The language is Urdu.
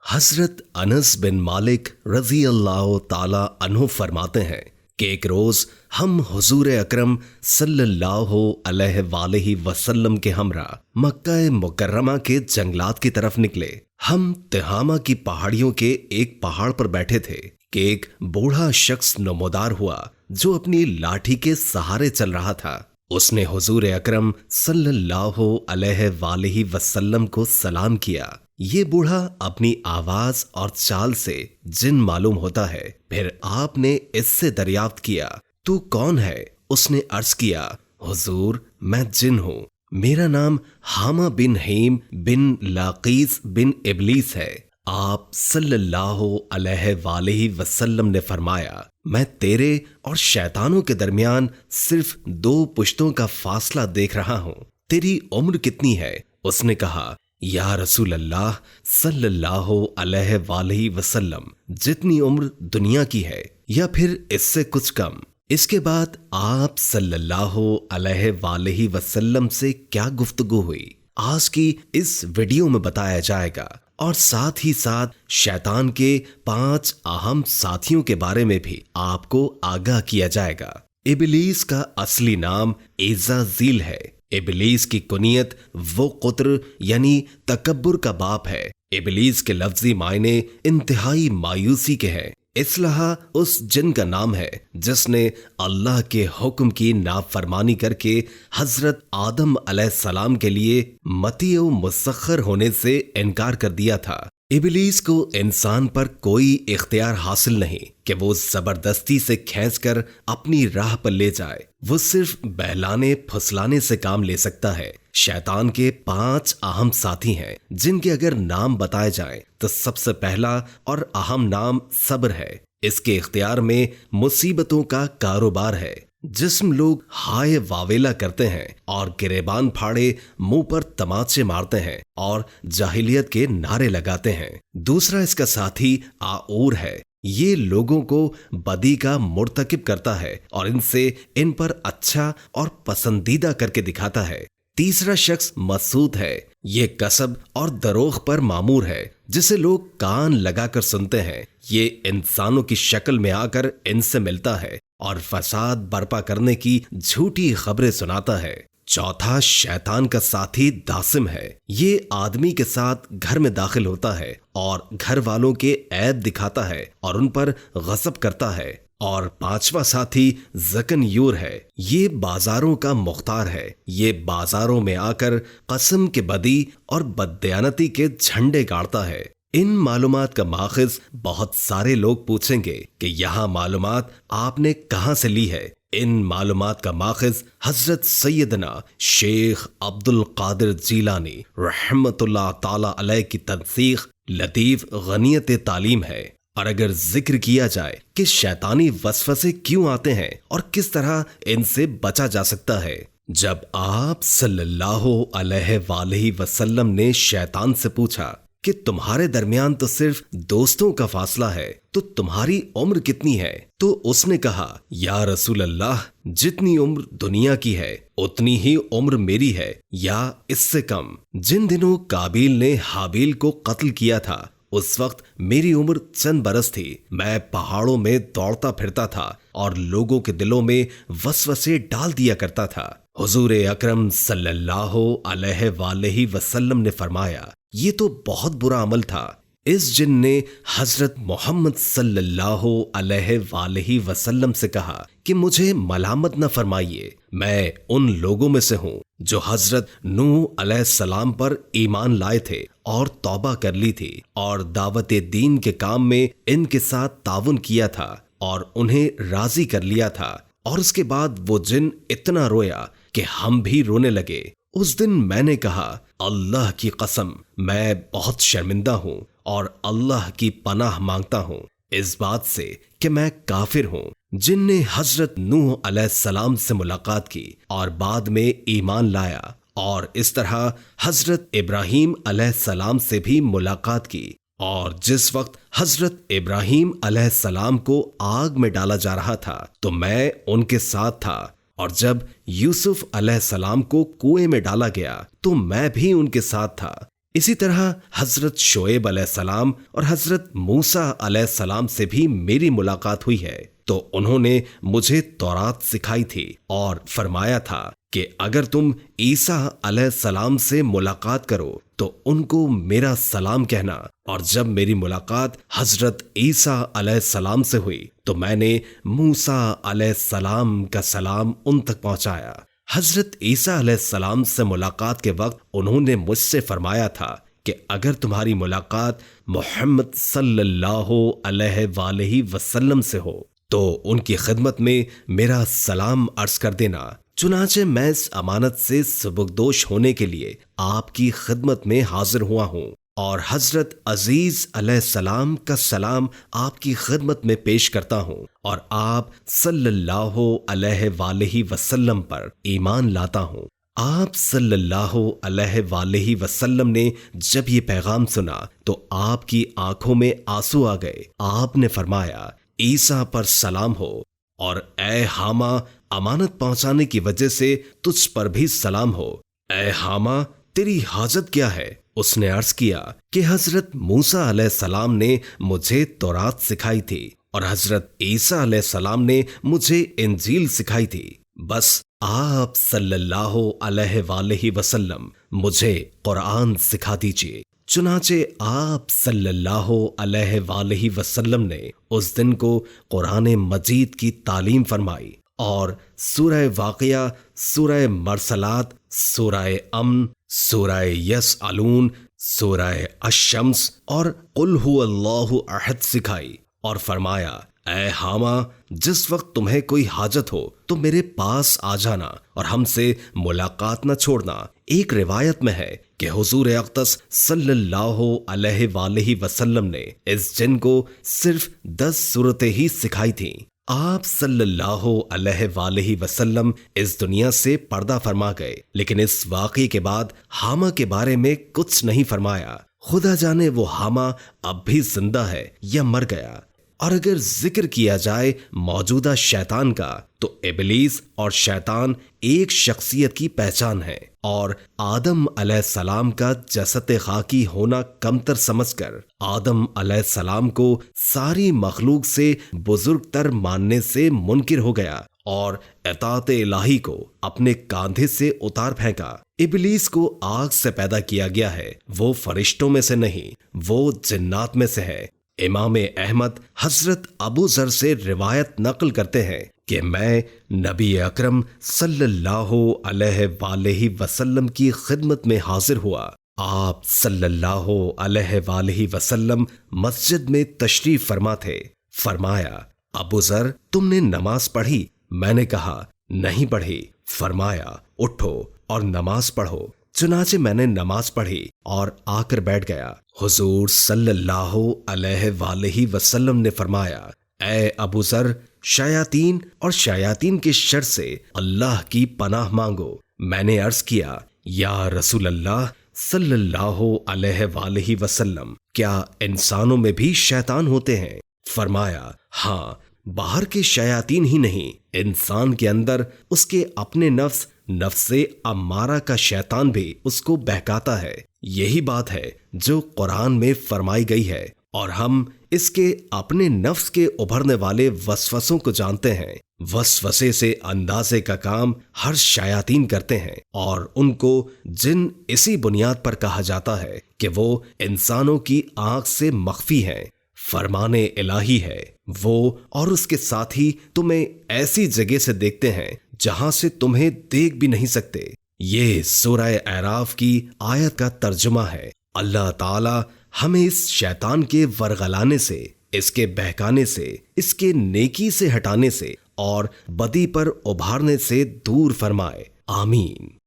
حضرت انس بن مالک رضی اللہ تعالی عنہ فرماتے ہیں کہ ایک روز ہم حضور اکرم صلی اللہ علیہ وآلہ وسلم کے ہمراہ مکہ مکرمہ کے جنگلات کی طرف نکلے۔ ہم تہامہ کی پہاڑیوں کے ایک پہاڑ پر بیٹھے تھے کہ ایک بوڑھا شخص نمودار ہوا جو اپنی لاٹھی کے سہارے چل رہا تھا۔ اس نے حضور اکرم صلی اللہ علیہ وآلہ وسلم کو سلام کیا۔ یہ بوڑھا اپنی آواز اور چال سے جن معلوم ہوتا ہے۔ پھر آپ نے اس سے دریافت کیا، تو کون ہے؟ اس نے عرض کیا، حضور میں جن ہوں، میرا نام حامہ بن حیم بن لاقیس بن ابلیس ہے۔ آپ صلی اللہ علیہ وآلہ وسلم نے فرمایا، میں تیرے اور شیطانوں کے درمیان صرف 2 پشتوں کا فاصلہ دیکھ رہا ہوں، تیری عمر کتنی ہے؟ اس نے کہا، یا رسول اللہ صلی اللہ علیہ وآلہ وسلم، جتنی عمر دنیا کی ہے یا پھر اس سے کچھ کم۔ اس کے بعد آپ صلی اللہ علیہ وآلہ وسلم سے کیا گفتگو ہوئی آج کی اس ویڈیو میں بتایا جائے گا، اور ساتھ ہی ساتھ شیطان کے 5 اہم ساتھیوں کے بارے میں بھی آپ کو آگاہ کیا جائے گا۔ ابلیس کا اصلی نام عزازیل ہے۔ ابلیس کی کنیت وہ قطر یعنی تکبر کا باپ ہے۔ ابلیس کے لفظی معنی انتہائی مایوسی کے ہیں۔ اصلاح اس جن کا نام ہے جس نے اللہ کے حکم کی نافرمانی کر کے حضرت آدم علیہ السلام کے لیے مطیع و مسخر ہونے سے انکار کر دیا تھا۔ ابلیس کو انسان پر کوئی اختیار حاصل نہیں کہ وہ زبردستی سے کھینچ کر اپنی راہ پر لے جائے، وہ صرف بہلانے پھسلانے سے کام لے سکتا ہے۔ شیطان کے 5 اہم ساتھی ہیں جن کے اگر نام بتائے جائیں تو سب سے پہلا اور اہم نام صبر ہے۔ اس کے اختیار میں مصیبتوں کا کاروبار ہے۔ جسم لوگ ہائے واویلا کرتے ہیں اور گریبان پھاڑے منہ پر تماچے مارتے ہیں اور جاہلیت کے نعرے لگاتے ہیں۔ دوسرا اس کا ساتھی آؤر ہے۔ یہ لوگوں کو بدی کا مرتکب کرتا ہے اور ان پر اچھا اور پسندیدہ کر کے دکھاتا ہے۔ تیسرا شخص مسعود ہے۔ یہ کسب اور دروغ پر مامور ہے، جسے لوگ کان لگا کر سنتے ہیں۔ یہ انسانوں کی شکل میں آ کر ان سے ملتا ہے اور فساد برپا کرنے کی جھوٹی خبریں سناتا ہے۔ چوتھا شیطان کا ساتھی داسم ہے۔ یہ آدمی کے ساتھ گھر میں داخل ہوتا ہے اور گھر والوں کے عیب دکھاتا ہے اور ان پر غصب کرتا ہے۔ اور پانچواں ساتھی زکن یور ہے۔ یہ بازاروں کا مختار ہے۔ یہ بازاروں میں آ کر قسم کے بدی اور بددیانتی کے جھنڈے گاڑتا ہے۔ ان معلومات کا ماخذ بہت سارے لوگ پوچھیں گے کہ یہاں معلومات آپ نے کہاں سے لی ہے؟ ان معلومات کا ماخذ حضرت سیدنا شیخ عبد القادر جیلانی رحمت اللہ تعالی علیہ کی تنسیخ لطیف غنیت تعلیم ہے۔ اور اگر ذکر کیا جائے کہ شیطانی وسوسے کیوں آتے ہیں اور کس طرح ان سے بچا جا سکتا ہے، جب آپ صلی اللہ علیہ وآلہ وسلم نے شیطان سے پوچھا کہ تمہارے درمیان تو صرف دوستوں کا فاصلہ ہے، تو تمہاری عمر کتنی ہے؟ تو اس نے کہا، یا رسول اللہ، جتنی عمر دنیا کی ہے اتنی ہی عمر میری ہے یا اس سے کم۔ جن دنوں قابیل نے حابیل کو قتل کیا تھا اس وقت میری عمر چند برس تھی۔ میں پہاڑوں میں دوڑتا پھرتا تھا اور لوگوں کے دلوں میں وسوسے ڈال دیا کرتا تھا۔ حضور اکرم صلی اللہ علیہ وآلہ وسلم نے فرمایا، یہ تو بہت برا عمل تھا۔ اس جن نے حضرت محمد صلی اللہ علیہ وآلہ وسلم سے کہا کہ مجھے ملامت نہ فرمائیے، میں ان لوگوں میں سے ہوں جو حضرت نوح علیہ السلام پر ایمان لائے تھے اور توبہ کر لی تھی اور دعوت دین کے کام میں ان کے ساتھ تعاون کیا تھا اور انہیں راضی کر لیا تھا۔ اور اس کے بعد وہ جن اتنا رویا کہ ہم بھی رونے لگے۔ اس دن میں نے کہا، اللہ کی قسم میں بہت شرمندہ ہوں اور اللہ کی پناہ مانگتا ہوں اس بات سے کہ میں کافر ہوں۔ جن نے حضرت نوح علیہ السلام سے ملاقات کی اور بعد میں ایمان لایا، اور اس طرح حضرت ابراہیم علیہ السلام سے بھی ملاقات کی، اور جس وقت حضرت ابراہیم علیہ السلام کو آگ میں ڈالا جا رہا تھا تو میں ان کے ساتھ تھا، اور جب یوسف علیہ السلام کو کنویں میں ڈالا گیا تو میں بھی ان کے ساتھ تھا۔ اسی طرح حضرت شعیب علیہ السلام اور حضرت موسیٰ علیہ السلام سے بھی میری ملاقات ہوئی ہے، تو انہوں نے مجھے تورات سکھائی تھی اور فرمایا تھا کہ اگر تم عیسیٰ علیہ السلام سے ملاقات کرو تو ان کو میرا سلام کہنا، اور جب میری ملاقات حضرت عیسیٰ علیہ السلام سے ہوئی تو میں نے موسیٰ علیہ السلام کا سلام ان تک پہنچایا۔ حضرت عیسیٰ علیہ السلام سے ملاقات کے وقت انہوں نے مجھ سے فرمایا تھا کہ اگر تمہاری ملاقات محمد صلی اللہ علیہ وآلہ وسلم سے ہو تو ان کی خدمت میں میرا سلام عرض کر دینا۔ چنانچہ میں اس امانت سے سبکدوش ہونے کے لیے آپ کی خدمت میں حاضر ہوا ہوں، اور حضرت عزیز علیہ السلام کا سلام آپ کی خدمت میں پیش کرتا ہوں، اور آپ صلی اللہ علیہ وآلہ وسلم پر ایمان لاتا ہوں۔ آپ صلی اللہ علیہ وآلہ وسلم نے جب یہ پیغام سنا تو آپ کی آنکھوں میں آنسو آ گئے۔ آپ نے فرمایا، عیسیٰ پر سلام ہو، اور اے حامہ، امانت پہنچانے کی وجہ سے تجھ پر بھی سلام ہو۔ اے حامہ، تیری حاجت کیا ہے؟ اس نے عرض کیا کہ حضرت موسیٰ علیہ السلام نے مجھے تورات سکھائی تھی اور حضرت عیسیٰ علیہ السلام نے مجھے انجیل سکھائی تھی، بس آپ صلی اللہ علیہ وآلہ وسلم مجھے قرآن سکھا دیجیے۔ چنانچہ آپ صلی اللہ علیہ وآلہ وسلم نے اس دن کو قرآن مجید کی تعلیم فرمائی، اور سورہ واقعہ، سورہ مرسلات، سورہ امن، سورہ یسألون، سورہ الشمس اور قل هو اللہ احد سکھائی، اور فرمایا، اے حامہ، جس وقت تمہیں کوئی حاجت ہو تو میرے پاس آ جانا اور ہم سے ملاقات نہ چھوڑنا۔ ایک روایت میں ہے کہ حضور اقدس صلی اللہ علیہ وآلہ وسلم نے اس جن کو صرف 10 سورتیں ہی سکھائی تھیں۔ آپ صلی اللہ علیہ وآلہ وسلم اس دنیا سے پردہ فرما گئے، لیکن اس واقعے کے بعد حامہ کے بارے میں کچھ نہیں فرمایا۔ خدا جانے وہ حامہ اب بھی زندہ ہے یا مر گیا۔ اور اگر ذکر کیا جائے موجودہ شیطان کا تو ابلیس اور شیطان ایک شخصیت کی پہچان ہے، اور آدم علیہ السلام کا جسد خاکی ہونا کمتر سمجھ کر آدم علیہ السلام کو ساری مخلوق سے بزرگ تر ماننے سے منکر ہو گیا اور اطاعت الہی کو اپنے کاندھے سے اتار پھینکا۔ ابلیس کو آگ سے پیدا کیا گیا ہے، وہ فرشتوں میں سے نہیں، وہ جنات میں سے ہے۔ امام احمد حضرت ابو ذر سے روایت نقل کرتے ہیں کہ میں نبی اکرم صلی اللہ علیہ وآلہ وسلم کی خدمت میں حاضر ہوا۔ آپ صلی اللہ علیہ وآلہ وسلم مسجد میں تشریف فرما تھے۔ فرمایا، ابو ذر، تم نے نماز پڑھی؟ میں نے کہا، نہیں پڑھی۔ فرمایا، اٹھو اور نماز پڑھو۔ چنانچہ میں نے نماز پڑھی اور آ کر بیٹھ گیا۔ حضور صلی اللہ علیہ وآلہ وسلم نے فرمایا، اے ابو ذر، شیاطین اور شیاطین کے شر سے اللہ کی پناہ مانگو۔ میں نے عرض کیا، یا رسول اللہ صلی اللہ علیہ وآلہ وسلم، کیا انسانوں میں بھی شیطان ہوتے ہیں؟ فرمایا، ہاں، باہر کے شیاطین ہی نہیں، انسان کے اندر اس کے اپنے نفس امارہ کا شیطان بھی اس کو بہکاتا ہے۔ یہی بات ہے جو قرآن میں فرمائی گئی ہے، اور ہم اس کے اپنے نفس کے ابھرنے والے وسوسوں کو جانتے ہیں۔ وسوسے سے اندازے کا کام ہر شیاطین کرتے ہیں، اور ان کو جن اسی بنیاد پر کہا جاتا ہے کہ وہ انسانوں کی آنکھ سے مخفی ہیں۔ فرمان الہی ہے وہ، اور اس کے ساتھ ہی تمہیں ایسی جگہ سے دیکھتے ہیں جہاں سے تمہیں دیکھ بھی نہیں سکتے۔ یہ سورہ اعراف کی آیت کا ترجمہ ہے۔ اللہ تعالی ہمیں اس شیطان کے ورغلانے سے، اس کے بہکانے سے، اس کے نیکی سے ہٹانے سے اور بدی پر ابھارنے سے دور فرمائے۔ آمین۔